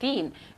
3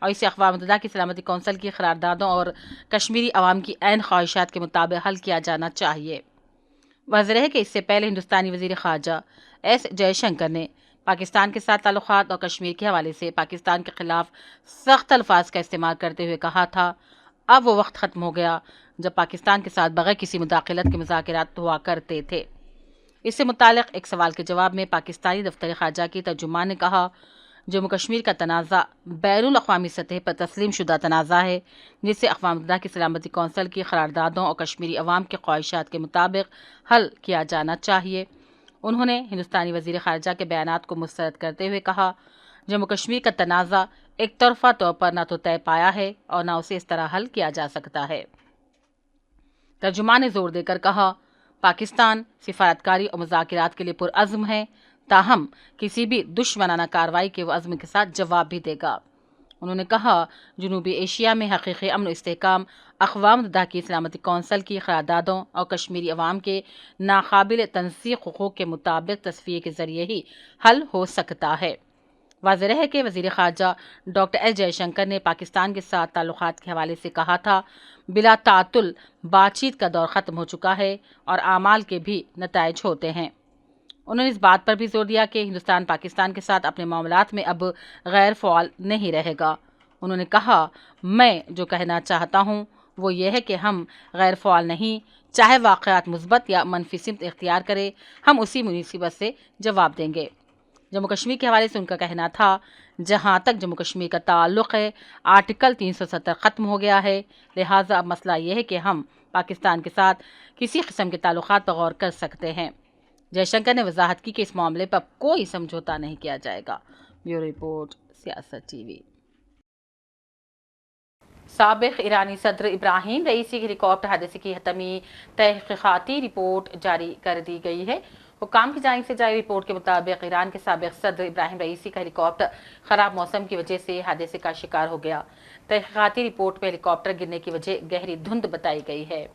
اور اسے اقوام متحدہ کی سلامتی کونسل کی قراردادوں اور کشمیری عوام کی عین خواہشات کے مطابق حل کیا جانا چاہیے۔ واضح ہے کہ اس سے پہلے ہندوستانی وزیر خارجہ ایس جے شنکر نے پاکستان کے ساتھ تعلقات اور کشمیر کے حوالے سے پاکستان کے خلاف سخت الفاظ کا استعمال کرتے ہوئے کہا تھا، اب وہ وقت ختم ہو گیا جب پاکستان کے ساتھ بغیر کسی مداخلت کے مذاکرات ہوا کرتے تھے۔ اس سے متعلق ایک سوال کے جواب میں پاکستانی دفتر خارجہ کی ترجمان نے کہا، جموں کشمیر کا تنازع بین الاقوامی سطح پر تسلیم شدہ تنازع ہے جسے اقوام متحدہ کی سلامتی کونسل کی قراردادوں اور کشمیری عوام کے خواہشات کے مطابق حل کیا جانا چاہیے۔ انہوں نے ہندوستانی وزیر خارجہ کے بیانات کو مسترد کرتے ہوئے کہا، جموں کشمیر کا تنازع ایک طرفہ طور پر نہ تو طے پایا ہے اور نہ اسے اس طرح حل کیا جا سکتا ہے۔ ترجمان نے زور دے کر کہا، پاکستان سفارتکاری اور مذاکرات کے لیے پرعزم ہے، تاہم کسی بھی دشمنانہ کارروائی کے وہ عزم کے ساتھ جواب بھی دے گا۔ انہوں نے کہا، جنوبی ایشیا میں حقیقی امن و استحکام اقوام متحدہ کی سلامتی کونسل کی قراردادوں اور کشمیری عوام کے ناقابل تنسیق حقوق کے مطابق تصفیے کے ذریعے ہی حل ہو سکتا ہے۔ واضح ہے کہ وزیر خارجہ ڈاکٹر ایس جے شنکر نے پاکستان کے ساتھ تعلقات کے حوالے سے کہا تھا، بلا تعطل بات چیت کا دور ختم ہو چکا ہے اور اعمال کے بھی نتائج ہوتے ہیں۔ انہوں نے اس بات پر بھی زور دیا کہ ہندوستان پاکستان کے ساتھ اپنے معاملات میں اب غیر فعال نہیں رہے گا۔ انہوں نے کہا، میں جو کہنا چاہتا ہوں وہ یہ ہے کہ ہم غیر فعال نہیں، چاہے واقعات مثبت یا منفی سمت اختیار کرے، ہم اسی مناسبت سے جواب دیں گے۔ جموں کشمیر کے حوالے سے ان کا کہنا تھا، جہاں تک جموں کشمیر کا تعلق ہے، آرٹیکل 370 ختم ہو گیا ہے، لہٰذا اب مسئلہ یہ ہے کہ ہم پاکستان کے ساتھ کسی قسم کے تعلقات پر غور کر سکتے ہیں۔ جے شنکر نے وضاحت کی کہ اس معاملے پر کوئی سمجھوتا نہیں کیا جائے گا۔ بیورو رپورٹ، سیاست ٹی وی۔ سابق ایرانی صدر ابراہیم رئیسی کے ہیلی کاپٹر حادثے کی حتمی تحقیقاتی رپورٹ جاری کر دی گئی ہے۔ حکام کی جانب سے جاری رپورٹ کے مطابق ایران کے سابق صدر ابراہیم رئیسی کا ہیلی کاپٹر خراب موسم کی وجہ سے حادثے کا شکار ہو گیا۔ تحقیقاتی رپورٹ میں ہیلی کاپٹر گرنے کی وجہ گہری دھند بتائی گئی ہے۔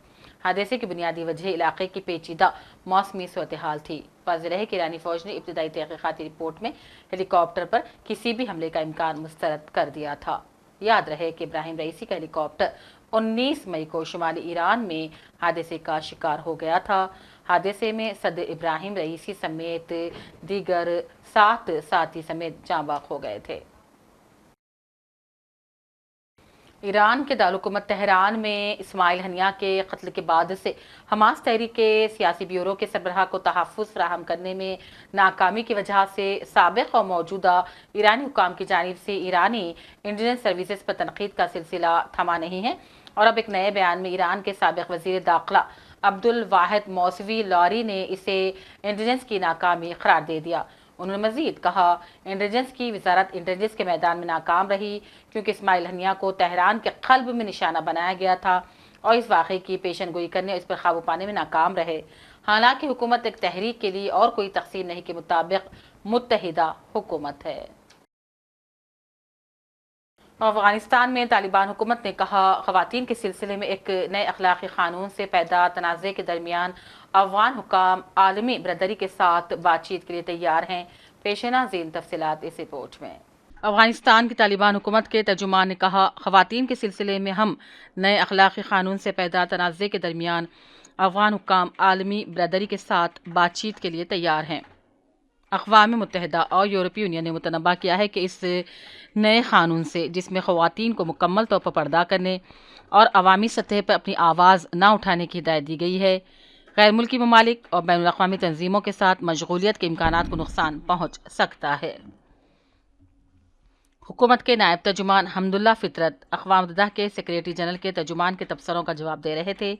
حادثے کی بنیادی وجہ علاقے کی پیچیدہ موسمی صورتحال تھی۔ واضح ہے کہ ایرانی فوج نے ابتدائی تحقیقاتی رپورٹ میں ہیلی کاپٹر پر کسی بھی حملے کا امکان مسترد کر دیا تھا۔ یاد رہے کہ ابراہیم رئیسی کا ہیلی کاپٹر 19 مئی کو شمالی ایران میں حادثے کا شکار ہو گیا تھا۔ حادثے میں صدر ابراہیم رئیسی سمیت دیگر 7 ساتھی سمیت جاں بحق ہو گئے تھے۔ ایران کے دارالحکومت تہران میں اسماعیل ہنیہ کے قتل کے بعد سے حماس تحریک کے سیاسی بیورو کے سربراہ کو تحفظ فراہم کرنے میں ناکامی کی وجہ سے سابق اور موجودہ ایرانی حکام کی جانب سے ایرانی انٹیلیجنس سروسز پر تنقید کا سلسلہ تھما نہیں ہے، اور اب ایک نئے بیان میں ایران کے سابق وزیر داخلہ عبدالواحد موسوی لاری نے اسے انٹیلیجنس کی ناکامی قرار دے دیا۔ انہوں نے مزید کہا، انٹیلیجنس کی وزارت انٹیلیجنس کے میدان میں ناکام رہی کیونکہ اسماعیل ہنیہ کو تہران کے قلب میں نشانہ بنایا گیا تھا اور اس واقعے کی پیشن گوئی کرنے اور اس پر قابو پانے میں ناکام رہے۔ حالانکہ حکومت ایک تحریک کے لیے اور کوئی تقسیم نہیں کے مطابق متحدہ حکومت ہے۔ افغانستان میں طالبان حکومت نے کہا، خواتین کے سلسلے میں ایک نئے اخلاقی قانون سے پیدا تنازع کے درمیان افغان حکام عالمی برادری کے ساتھ بات چیت کے لیے تیار ہیں۔ پیش نظر تفصیلات اس رپورٹ میں۔ افغانستان کی طالبان حکومت کے ترجمان نے کہا، خواتین کے سلسلے میں ہم نئے اخلاقی قانون سے پیدا تنازع کے درمیان افغان حکام عالمی برادری کے ساتھ بات چیت کے لیے تیار ہیں۔ اقوام متحدہ اور یورپی یونین نے متنبہ کیا ہے کہ اس نئے قانون سے، جس میں خواتین کو مکمل طور پر پردہ کرنے اور عوامی سطح پر اپنی آواز نہ اٹھانے کی ہدایت دی گئی ہے، غیر ملکی ممالک اور بین الاقوامی تنظیموں کے ساتھ مشغولیت کے امکانات کو نقصان پہنچ سکتا ہے۔ حکومت کے نائب ترجمان حمداللہ فطرت اقوام متحدہ کے سیکریٹری جنرل کے ترجمان کے تبصروں کا جواب دے رہے تھے،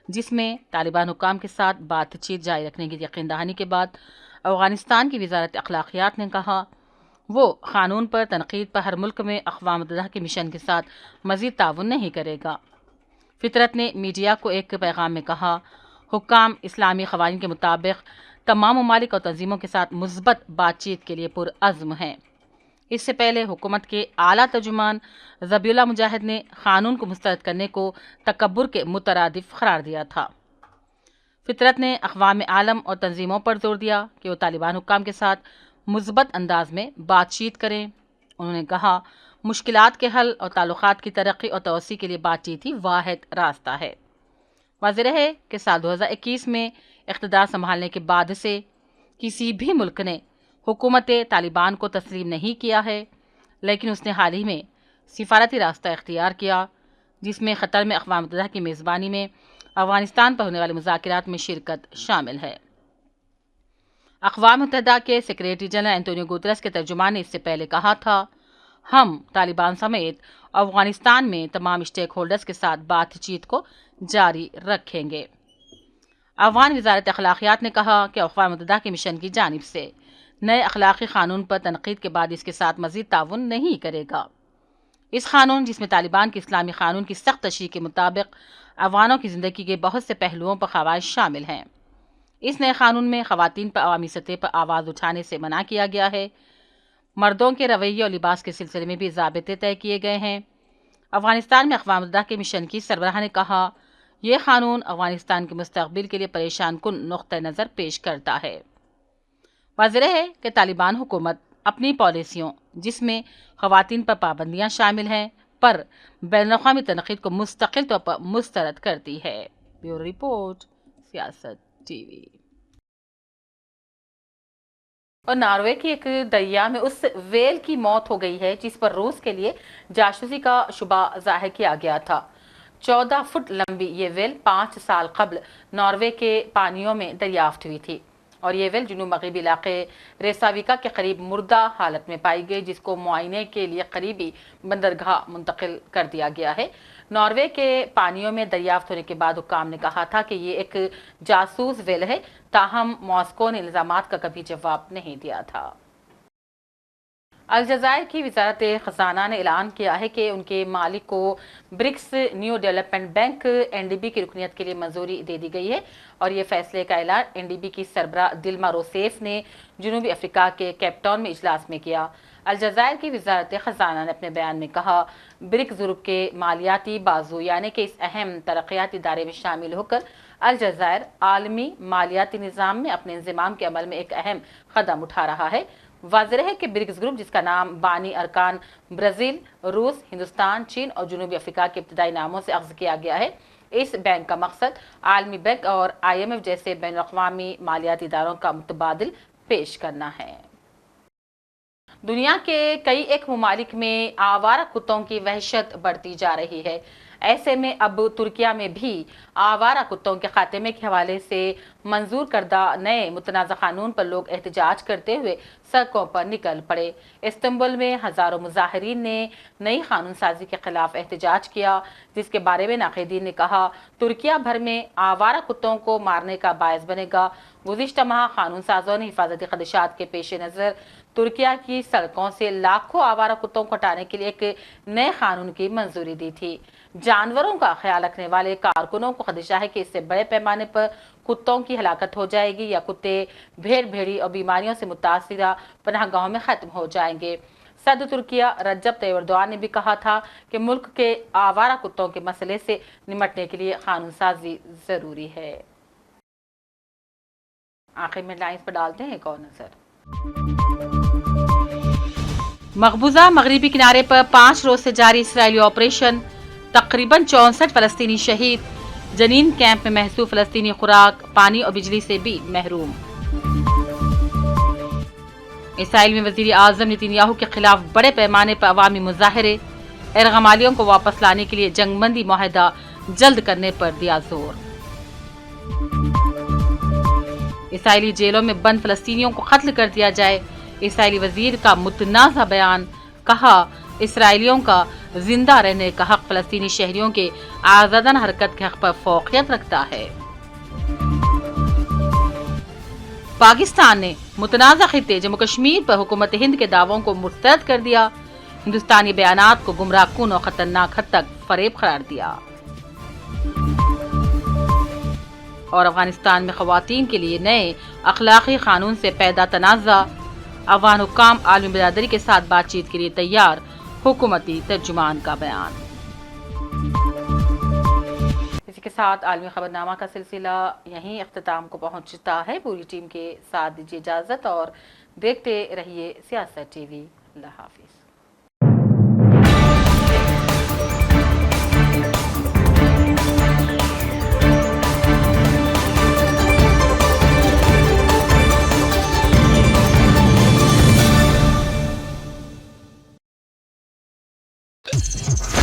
جس میں طالبان حکام کے ساتھ بات چیت جاری رکھنے کی یقین دہانی کے بعد افغانستان کی وزارت اخلاقیات نے کہا، وہ قانون پر تنقید پر ہر ملک میں اقوام متحدہ کے مشن کے ساتھ مزید تعاون نہیں کرے گا۔ فطرت نے میڈیا کو ایک پیغام میں کہا، حکام اسلامی قوانین کے مطابق تمام ممالک اور تنظیموں کے ساتھ مثبت بات چیت کے لیے پرعزم ہیں۔ اس سے پہلے حکومت کے اعلیٰ ترجمان ذبیح اللہ مجاہد نے قانون کو مسترد کرنے کو تکبر کے مترادف قرار دیا تھا۔ فطرت نے اقوام عالم اور تنظیموں پر زور دیا کہ وہ طالبان حکام کے ساتھ مثبت انداز میں بات چیت کریں۔ انہوں نے کہا، مشکلات کے حل اور تعلقات کی ترقی اور توسیع کے لیے بات چیت ہی واحد راستہ ہے۔ واضح ہے کہ سال 2021 میں اقتدار سنبھالنے کے بعد سے کسی بھی ملک نے حکومت طالبان کو تسلیم نہیں کیا ہے، لیکن اس نے حال ہی میں سفارتی راستہ اختیار کیا، جس میں قطر میں اقوام متحدہ کی میزبانی میں افغانستان پر ہونے والے مذاکرات میں شرکت شامل ہے۔ اقوام متحدہ کے سیکریٹری جنرل اینٹونیو گوتریس کے ترجمان نے اس سے پہلے کہا تھا، ہم طالبان سمیت افغانستان میں تمام اسٹیک ہولڈرز کے ساتھ بات چیت کو جاری رکھیں گے۔ افغان وزارت اخلاقیات نے کہا کہ اقوام متحدہ کے مشن کی جانب سے نئے اخلاقی قانون پر تنقید کے بعد اس کے ساتھ مزید تعاون نہیں کرے گا۔ اس قانون، جس میں طالبان کے اسلامی قانون کی سخت تشریح کے مطابق افغانوں کی زندگی کے بہت سے پہلوؤں پر خواہش شامل ہیں، اس نئے قانون میں خواتین پر عوامی سطح پر آواز اٹھانے سے منع کیا گیا ہے۔ مردوں کے رویے اور لباس کے سلسلے میں بھی ضابطے طے کیے گئے ہیں۔ افغانستان میں اقوام متحدہ کے مشن کی سربراہ نے کہا، یہ قانون افغانستان کے مستقبل کے لیے پریشان کن نقطہ نظر پیش کرتا ہے۔ واضح ہے کہ طالبان حکومت اپنی پالیسیوں، جس میں خواتین پر پابندیاں شامل ہیں، پر بین الاقوامی تنقید کو مستقل طور پر مسترد کرتی ہے۔ بیورو رپورٹ، سیاست ٹی وی۔ اور ناروے کی ایک دریا میں اس ویل کی موت ہو گئی ہے جس پر روس کے لیے جاسوسی کا شبہ ظاہر کیا گیا تھا۔ 14 فٹ لمبی یہ ویل 5 سال قبل ناروے کے پانیوں میں دریافت ہوئی تھی، اور یہ ویل جنوب مغربی علاقے ریساویکا کے قریب مردہ حالت میں پائی گئی، جس کو معائنے کے لیے قریبی بندرگاہ منتقل کر دیا گیا ہے۔ ناروے کے پانیوں میں دریافت ہونے کے بعد حکام نے کہا تھا کہ یہ ایک جاسوس ویل ہے، تاہم ماسکو نے الزامات کا کبھی جواب نہیں دیا تھا۔ الجزائر کی وزارت خزانہ نے اعلان کیا ہے کہ ان کے مالک کو BRICS new development bank (NDB) کی رکنیت کے لیے منظوری دے دی گئی ہے، اور یہ فیصلے کا اعلان NDB کی سربراہ دلما روسیف نے جنوبی افریقہ کے کیپ ٹاؤن میں اجلاس میں کیا۔ الجزائر کی وزارت خزانہ نے اپنے بیان میں کہا، برکس گروپ کے مالیاتی بازو یعنی کہ اس اہم ترقیاتی ادارے میں شامل ہو کر الجزائر عالمی مالیاتی نظام میں اپنے انضمام کے عمل میں ایک اہم قدم اٹھا رہا ہے۔ واضح ہے کہ برکس گروپ، جس کا نام بانی ارکان برازیل، روس، ہندوستان، چین اور جنوبی افریقہ کے ابتدائی ناموں سے اخذ کیا گیا ہے، اس بینک کا مقصد عالمی بینک اور IMF جیسے بین الاقوامی مالیاتی اداروں کا متبادل پیش کرنا ہے۔ دنیا کے کئی ایک ممالک میں آوارہ کتوں کی وحشت بڑھتی جا رہی ہے۔ ایسے میں اب ترکیہ میں بھی آوارہ کتوں کے خاتمے کے حوالے سے منظور کردہ نئے متنازع قانون پر لوگ احتجاج کرتے ہوئے سڑکوں پر نکل پڑے۔ استنبول میں ہزاروں مظاہرین نے نئی قانون سازی کے خلاف احتجاج کیا، جس کے بارے میں ناقدین نے کہا، ترکیہ بھر میں آوارہ کتوں کو مارنے کا باعث بنے گا۔ گزشتہ ماہ قانون سازوں نے حفاظتی خدشات کے پیش نظر ترکیہ کی سڑکوں سے لاکھوں آوارہ کتوں کو ہٹانے کے لیے ایک نئے قانون کی منظوری دی تھی۔ جانوروں کا خیال رکھنے والے کارکنوں کو خدشہ ہے کہ اس سے بڑے پیمانے پر کتوں کی ہلاکت ہو جائے گی، یا کتے بھیڑ بھیڑی اور بیماریوں سے متاثرہ پناہ گاہوں میں ختم ہو جائیں گے۔ صدر ترکیہ رجب طیب ایردوان نے بھی کہا تھا کہ ملک کے آوارہ کتوں کے مسئلے سے نمٹنے کے لیے قانون سازی ضروری ہے۔ آخر میں لائنز پر ڈالتے ہیں ایک اور نظر۔ مقبوضہ مغربی کنارے پر 5 روز سے جاری اسرائیلی آپریشن، تقریباً 64 فلسطینی شہید، جنین کیمپ میں محصور فلسطینی خوراک، پانی اور بجلی سے بھی محروم۔ اسرائیل میں وزیر اعظم نتن یاہو کے خلاف بڑے پیمانے پر عوامی مظاہرے، ارغمالیوں کو واپس لانے کے لیے جنگ بندی معاہدہ جلد کرنے پر دیا زور۔ اسرائیلی جیلوں میں بند فلسطینیوں کو قتل کر دیا جائے، اسرائیلی وزیر کا متنازع بیان، کہا اسرائیلیوں کا زندہ رہنے کا حق فلسطینی شہریوں کے آزادانہ حرکت کے حق پر فوقیت رکھتا ہے۔ پاکستان نے متنازع خطے جموں کشمیر پر حکومت ہند کے دعووں کو مسترد کر دیا، ہندوستانی بیانات کو گمراہ کن اور خطرناک حد تک فریب قرار دیا۔ اور افغانستان میں خواتین کے لیے نئے اخلاقی قانون سے پیدا تنازع، افغان حکام عالمی برادری کے ساتھ بات چیت کے لیے تیار، حکومتی ترجمان کا بیان۔ اسی کے ساتھ عالمی خبرنامہ کا سلسلہ یہیں اختتام کو پہنچتا ہے۔ پوری ٹیم کے ساتھ دیجیے اجازت اور دیکھتے رہیے سیاست ٹی وی۔ اللہ حافظ۔ ہے۔